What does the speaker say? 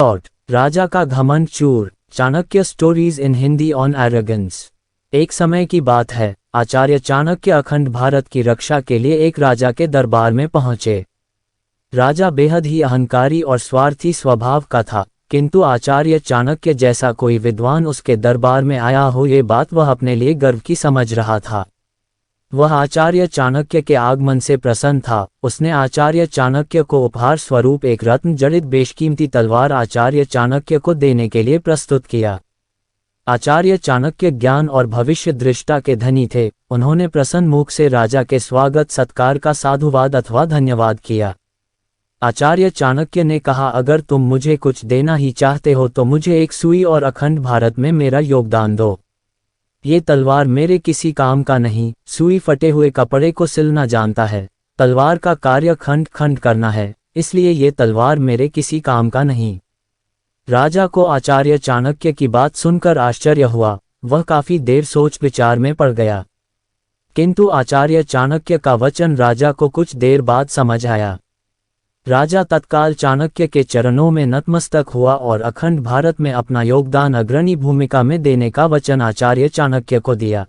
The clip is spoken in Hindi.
राजा का घमंड चूर, Chanakya stories in Hindi on arrogance. एक समय की बात है, आचार्य चाणक्य अखंड भारत की रक्षा के लिए एक राजा के दरबार में पहुंचे। राजा बेहद ही अहंकारी और स्वार्थी स्वभाव का था, किंतु आचार्य चाणक्य जैसा कोई विद्वान उसके दरबार में आया हो, ये बात वह अपने लिए गर्व की समझ रहा था। वह आचार्य चाणक्य के आगमन से प्रसन्न था। उसने आचार्य चाणक्य को उपहार स्वरूप एक रत्न जड़ित बेशकीमती तलवार आचार्य चाणक्य को देने के लिए प्रस्तुत किया। आचार्य चाणक्य ज्ञान और भविष्य दृष्टा के धनी थे। उन्होंने प्रसन्न मुख से राजा के स्वागत सत्कार का साधुवाद अथवा धन्यवाद किया। आचार्य चाणक्य ने कहा, अगर तुम मुझे कुछ देना ही चाहते हो तो मुझे एक सुई और अखंड भारत में मेरा योगदान दो। ये तलवार मेरे किसी काम का नहीं, सुई फटे हुए कपड़े को सिलना जानता है, तलवार का कार्य खंड खंड करना है, इसलिए ये तलवार मेरे किसी काम का नहीं। राजा को आचार्य चाणक्य की बात सुनकर आश्चर्य हुआ। वह काफी देर सोच विचार में पड़ गया, किंतु आचार्य चाणक्य का वचन राजा को कुछ देर बाद समझ आया। राजा तत्काल चाणक्य के चरणों में नतमस्तक हुआ और अखंड भारत में अपना योगदान अग्रणी भूमिका में देने का वचन आचार्य चाणक्य को दिया।